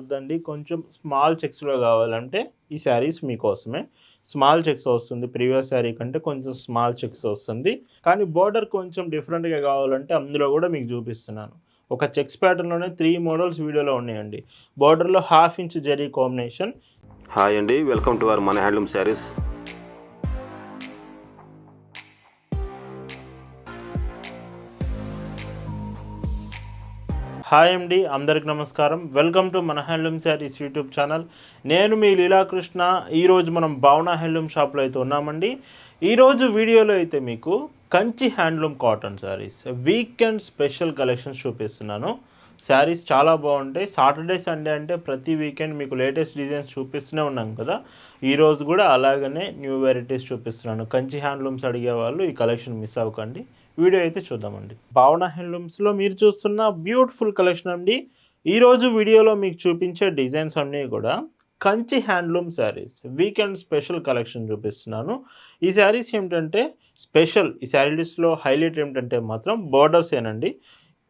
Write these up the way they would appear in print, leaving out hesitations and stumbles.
వద్దండి. కొంచెం స్మాల్ చెక్స్‌లో కావాలంటే ఈ శారీస్ మీకోసమే. స్మాల్ చెక్స్ వస్తుంది. ప్రీవియస్ శారీ కంటే కొంచెం స్మాల్ చెక్స్ వస్తుంది. కానీ బోర్డర్ కొంచెం డిఫరెంట్‌గా కావాలంటే అందులో కూడా మీకు చూపిస్తున్నాను. ఒక చెక్స్ ప్యాటర్న్‌లోనే 3 మోడల్స్ వీడియోలో ఉన్నాయండి. బోర్డర్‌లో half inch zari combination. Hi అండి, వెల్కమ్ టు అవర్ మన హ్యాండ్లూమ్ శారీస్. హాయ్ అండి, అందరికి నమస్కారం. వెల్కమ్ టు మన హ్యాండ్లూమ్ శారీస్ యూట్యూబ్ ఛానల్. నేను మీ లీలాకృష్ణ. ఈరోజు మనం భావన హ్యాండ్లూమ్ షాప్లో అయితే ఉన్నామండి. ఈరోజు వీడియోలో అయితే మీకు Kanchi handloom cotton saris weekend special collections చూపిస్తున్నాను. శారీస్ చాలా బాగుంటాయి. సాటర్డే సండే అంటే ప్రతి వీకెండ్ మీకు లేటెస్ట్ డిజైన్స్ చూపిస్తూనే ఉన్నాం కదా. ఈరోజు కూడా అలాగనే న్యూ వెరైటీస్ చూపిస్తున్నాను. కంచి హ్యాండ్లూమ్స్ అడిగే వాళ్ళు ఈ కలెక్షన్ మిస్ అవ్వకండి. వీడియో అయితే చూద్దామండి. భావన హ్యాండ్లూమ్స్లో మీరు చూస్తున్న బ్యూటిఫుల్ కలెక్షన్ అండి. ఈరోజు వీడియోలో మీకు చూపించే డిజైన్స్ అన్నీ కూడా Kanchi handloom saris weekend special collection చూపిస్తున్నాను. ఈ శారీస్ ఏమిటంటే స్పెషల్, ఈ శారీస్లో హైలైట్ ఏమిటంటే మాత్రం బోర్డర్స్ ఏనండి.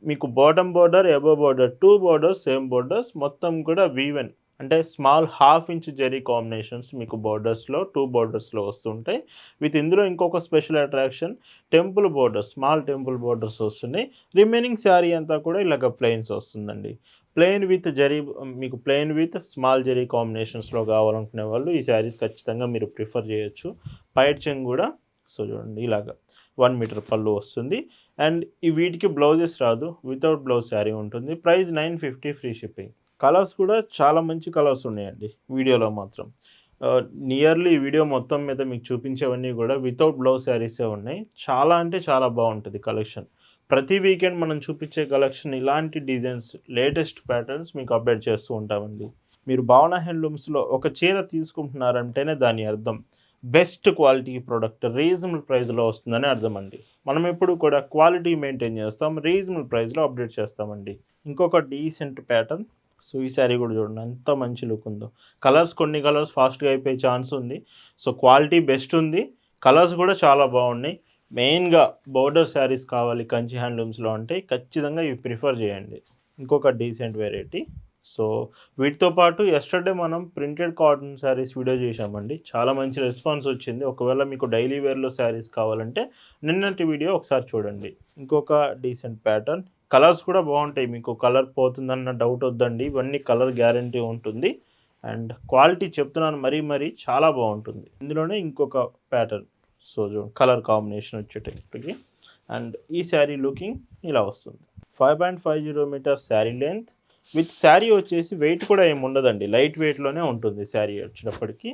మీకు bottom border, above border, 2 borders, same borders మొత్తం కూడా వీవెన్ అంటే small half inch zari combinations మీకు బోర్డర్స్లో 2 బోర్డర్స్లో వస్తుంటాయి. విత్ ఇందులో ఇంకొక special attraction temple borders, small temple borders వస్తున్నాయి. రిమైనింగ్ శారీ అంతా కూడా ఇలాగ ప్లెయిన్స్ వస్తుందండి. ప్లెయిన్ విత్ జరీ, మీకు ప్లెయిన్ విత్ స్మాల్ జరీ కాంబినేషన్స్లో కావాలనుకునే వాళ్ళు ఈ శారీస్ ఖచ్చితంగా మీరు ప్రిఫర్ చేయొచ్చు. పైట్ చెంగ్ కూడా సో చూడండి ఇలాగా 1 మీటర్ పళ్ళు వస్తుంది. అండ్ ఈ వీటికి బ్లౌజెస్ రాదు, వితౌట్ బ్లౌజ్ శారీ ఉంటుంది. Price 950 free shipping. కలర్స్ కూడా చాలా మంచి కలర్స్ ఉన్నాయండి వీడియోలో మాత్రం. నియర్లీ ఈ వీడియో మొత్తం మీద మీకు చూపించేవన్నీ కూడా వితౌట్ బ్లౌజ్ శారీసే ఉన్నాయి. చాలా అంటే చాలా బాగుంటుంది కలెక్షన్. ప్రతి వీకెండ్ మనం చూపించే కలెక్షన్ ఇలాంటి డిజైన్స్, లేటెస్ట్ ప్యాటర్న్స్ మీకు అప్డేట్ చేస్తూ ఉంటామండి. మీరు భావన హ్యాండ్లూమ్స్లో ఒక చీర తీసుకుంటున్నారంటేనే దాని అర్థం బెస్ట్ క్వాలిటీ ప్రోడక్ట్ రీజనబుల్ ప్రైస్లో వస్తుందని అర్థం అండి. మనం ఎప్పుడు కూడా క్వాలిటీ మెయింటైన్ చేస్తాం, రీజనబుల్ ప్రైస్లో అప్డేట్ చేస్తామండి. ఇంకొక డీసెంట్ ప్యాటర్న్. సో ఈ శారీ కూడా చూడండి ఎంత మంచి లుక్ ఉందో. కొన్ని కలర్స్ ఫాస్ట్గా అయిపోయే ఛాన్స్ ఉంది. సో క్వాలిటీ బెస్ట్ ఉంది, కలర్స్ కూడా చాలా బాగున్నాయి. మెయిన్గా బోర్డర్ శారీస్ కావాలి కంచి హ్యాండ్లూమ్స్లో అంటే ఖచ్చితంగా ఇవి ప్రిఫర్ చేయండి. ఇంకొక డీసెంట్ వెరైటీ. సో వీటితో పాటు ఎస్టర్డే మనం ప్రింటెడ్ కాటన్ శారీస్ వీడియో చేశామండి. చాలా మంచి రెస్పాన్స్ వచ్చింది. ఒకవేళ మీకు డైలీ వేర్లో శారీస్ కావాలంటే నిన్నటి వీడియో ఒకసారి చూడండి. ఇంకొక డీసెంట్ ప్యాటర్న్. కలర్స్ కూడా బాగుంటాయి. మీకు కలర్ పోతుందన్న డౌట్ వద్దండి, ఇవన్నీ కలర్ గ్యారంటీ ఉంటుంది. అండ్ క్వాలిటీ చెప్తున్నాను మరీ చాలా బాగుంటుంది. ఇందులోనే ఇంకొక ప్యాటర్న్. సో చూడండి కలర్ కాంబినేషన్ వచ్చేటప్పటికి. అండ్ ఈ శారీ లుకింగ్ ఇలా వస్తుంది. 5.50 metres sari length. With sari వచ్చేసి వెయిట్ కూడా ఏమి ఉండదండి, లైట్ వెయిట్లోనే ఉంటుంది శారీ వచ్చేటప్పటికి.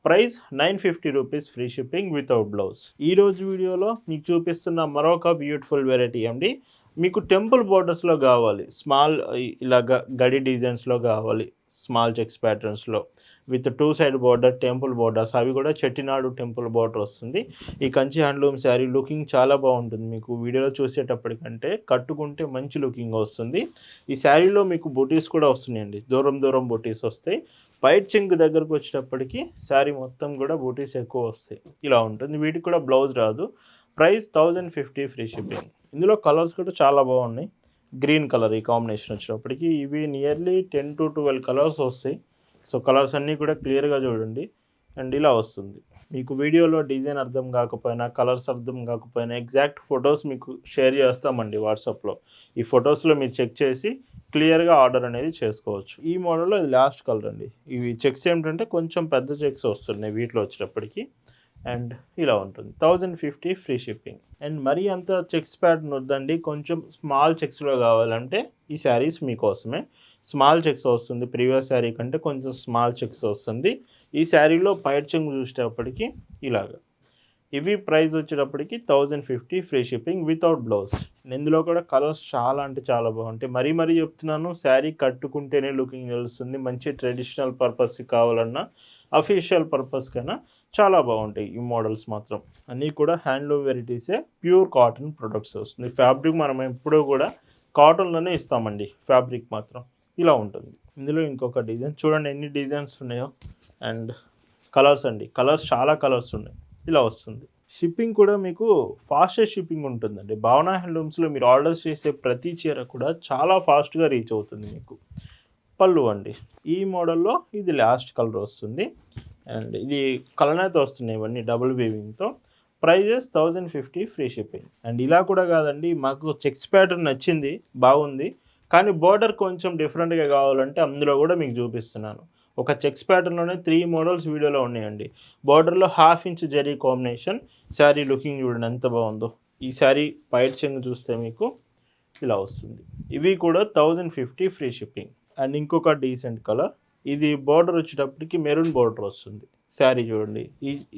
Price 950 rupees free shipping without blouse. ఈరోజు వీడియోలో మీకు చూపిస్తున్న మరొక బ్యూటిఫుల్ వెరైటీ అండి. మీకు టెంపుల్ బోర్డర్స్లో కావాలి, స్మాల్ ఇలాగ గడి డిజైన్స్లో కావాలి, స్మాల్ చెక్స్ ప్యాటర్న్స్లో with 2 side border temple borders, అవి కూడా చెట్టినాడు టెంపుల్ బోర్డర్ వస్తుంది. ఈ కంచి హ్యాండ్లూమ్ శారీ లుకింగ్ చాలా బాగుంటుంది. మీకు వీడియోలో చూసేటప్పటికంటే కట్టుకుంటే మంచి లుకింగ్ వస్తుంది. ఈ శారీలో మీకు బూటీస్ కూడా వస్తున్నాయండి, దూరం బూటీస్ వస్తాయి. పైట్ చెంగు దగ్గరకు వచ్చేటప్పటికి శారీ మొత్తం కూడా బూటీస్ ఎక్కువ వస్తాయి. ఇలా ఉంటుంది. వీటికి కూడా బ్లౌజ్ రాదు. Price 1050 free shipping. ఇందులో కలర్స్ కూడా చాలా బాగున్నాయి. గ్రీన్ కలర్ ఈ కాంబినేషన్ వచ్చినప్పటికి ఇవి నియర్లీ 10 to 12 కలర్స్ వస్తాయి. సో కలర్స్ అన్నీ కూడా క్లియర్గా చూడండి. అండ్ ఇలా వస్తుంది. మీకు వీడియోలో డిజైన్ అర్థం కాకపోయినా, కలర్స్ అర్థం కాకపోయినా ఎగ్జాక్ట్ ఫొటోస్ మీకు షేర్ చేస్తామండి వాట్సాప్లో. ఈ ఫొటోస్లో మీరు చెక్ చేసి క్లియర్గా ఆర్డర్ అనేది చేసుకోవచ్చు. ఈ మోడల్లో ఇది లాస్ట్ కలర్ అండి. ఇవి చెక్స్ ఏమిటంటే కొంచెం పెద్ద చెక్స్ వస్తున్నాయి వీటిలో వచ్చేటప్పటికి. అండ్ ఇలా ఉంటుంది. 1050 ఫ్రీ షిప్పింగ్. అండ్ మరీ అంత చెక్స్ ప్యాటర్న్ వద్దండి, కొంచెం స్మాల్ చెక్స్లో కావాలంటే ఈ శారీస్ మీకోసమే. స్మాల్ చెక్స్ వస్తుంది, ప్రీవియస్ శారీ కంటే కొంచెం స్మాల్ చెక్స్ వస్తుంది. ఈ శారీలో పైట్ చెంగు చూసేటప్పటికి ఇలాగా. ఇవి ప్రైస్ వచ్చేటప్పటికి 1050 ఫ్రీ షిప్పింగ్ వితౌట్ బ్లౌజ్. ఇందులో కూడా కలర్స్ చాలా అంటే చాలా బాగుంటాయి. మరీ చెప్తున్నాను, శారీ కట్టుకుంటేనే లుకింగ్ తెలుస్తుంది. మంచి ట్రెడిషనల్ పర్పస్కి కావాలన్నా, అఫీషియల్ పర్పస్కైనా చాలా బాగుంటాయి ఈ మోడల్స్ మాత్రం. అన్నీ కూడా హ్యాండ్లూమ్ వెరైటీసే, ప్యూర్ కాటన్ ప్రొడక్ట్స్ వస్తుంది. ఫ్యాబ్రిక్ మనం ఎప్పుడూ కూడా కాటన్లోనే ఇస్తామండి. ఫ్యాబ్రిక్ మాత్రం ఇలా ఉంటుంది. ఇందులో ఇంకొక డిజైన్ చూడండి ఎన్ని డిజైన్స్ ఉన్నాయో. అండ్ కలర్స్ అండి, కలర్స్ చాలా కలర్స్ ఉన్నాయి. ఇలా వస్తుంది. షిప్పింగ్ కూడా మీకు ఫాస్టెస్ట్ షిప్పింగ్ ఉంటుందండి. భావన హ్యాండ్లూమ్స్లో మీరు ఆర్డర్స్ చేసే ప్రతి చీర కూడా చాలా ఫాస్ట్గా రీచ్ అవుతుంది మీకు. పళ్ళు అండి. ఈ మోడల్లో ఇది లాస్ట్ కలర్ వస్తుంది. అండ్ ఇది కలనైతే వస్తున్నాయి ఇవన్నీ డబుల్ వీవింగ్తో. Prices 1050 free shipping. అండ్ ఇలా కూడా కాదండి, మాకు చెక్స్ ప్యాటర్న్ నచ్చింది, బాగుంది, కానీ బోర్డర్ కొంచెం డిఫరెంట్గా కావాలంటే అందులో కూడా మీకు చూపిస్తున్నాను. ఒక చెక్స్ ప్యాటర్న్లోనే 3 మోడల్స్ వీడియోలో ఉన్నాయండి. బోర్డర్లో 1/2 inch zari combination. Sari looking చూడండి ఎంత బాగుందో. ఈ శారీ పైట్ చెంగు చూస్తే మీకు ఇలా వస్తుంది. ఇవి కూడా 1050 ఫ్రీ షిప్పింగ్. అండ్ ఇంకొక డీసెంట్ కలర్, ఇది బోర్డర్ వచ్చేటప్పటికి మెరూన్ బోర్డర్ వస్తుంది. శారీ చూడండి,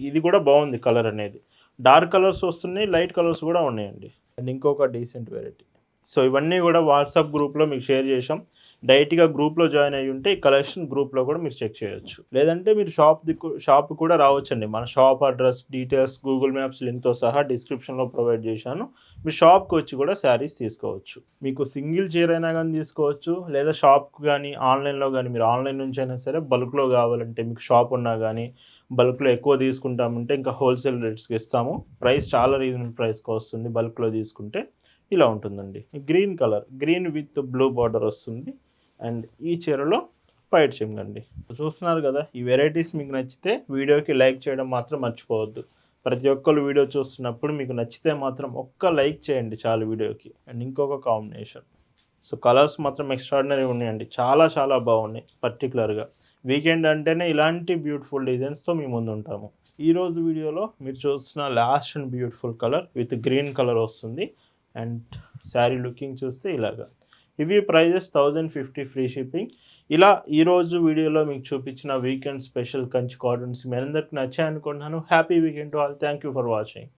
ఇది కూడా బాగుంది కలర్ అనేది. డార్క్ కలర్స్ వస్తున్నాయి, లైట్ కలర్స్ కూడా ఉన్నాయండి. అండ్ ఇంకొక డీసెంట్ వెరైటీ. సో ఇవన్నీ కూడా వాట్సాప్ గ్రూప్లో మీకు షేర్ చేసాం. డైరెక్ట్గా గ్రూప్లో జాయిన్ అయ్యి ఉంటే ఈ కలెక్షన్ గ్రూప్లో కూడా మీరు చెక్ చేయొచ్చు. లేదంటే మీరు షాప్ కూడా రావచ్చండి. మన shop address, details, Google maps లింక్తో సహా డిస్క్రిప్షన్లో ప్రొవైడ్ చేశాను. మీరు షాప్కి వచ్చి కూడా శారీస్ తీసుకోవచ్చు. మీకు సింగిల్ చీర అయినా కానీ తీసుకోవచ్చు, లేదా షాప్కి కానీ ఆన్లైన్లో కానీ, మీరు ఆన్లైన్ నుంచి అయినా సరే బల్క్లో కావాలంటే, మీకు షాప్ ఉన్నా కానీ బల్క్లో ఎక్కువ తీసుకుంటామంటే ఇంకా హోల్సేల్ రేట్స్కి ఇస్తాము. ప్రైస్ చాలా రీజనబుల్ ప్రైస్కి వస్తుంది బల్క్లో తీసుకుంటే. ఇలా ఉంటుందండి. Green colour, green with blue border వస్తుంది. అండ్ ఈ చీరలో పైట్ చెంగండి. చూస్తున్నారు కదా, ఈ వెరైటీస్ మీకు నచ్చితే వీడియోకి లైక్ చేయడం మాత్రం మర్చిపోవద్దు. ప్రతి ఒక్కరు వీడియో చూస్తున్నప్పుడు మీకు నచ్చితే మాత్రం ఒక్క లైక్ చేయండి చాలు వీడియోకి. అండ్ ఇంకొక కాంబినేషన్. సో కలర్స్ మాత్రం ఎక్స్ట్రాడినరీ ఉన్నాయండి, చాలా చాలా బాగున్నాయి. పర్టికులర్గా వీకెండ్ అంటేనే ఇలాంటి బ్యూటిఫుల్ డిజైన్స్తో మీ ముందు ఉంటాము. ఈరోజు వీడియోలో మీరు చూస్తున్న last and beautiful colour with green colour వస్తుంది. అండ్ శారీ లుకింగ్ చూస్తే ఇలాగా. ఇవి ప్రైజెస్ 1050 ఫ్రీ షిప్పింగ్. ఇలా ఈరోజు వీడియోలో మీకు చూపించిన వీకెండ్ స్పెషల్ కంచి కాటన్స్ మీ అందరికి నచ్చాయనుకుంటున్నాను. Happy weekend to all. Thank you for watching.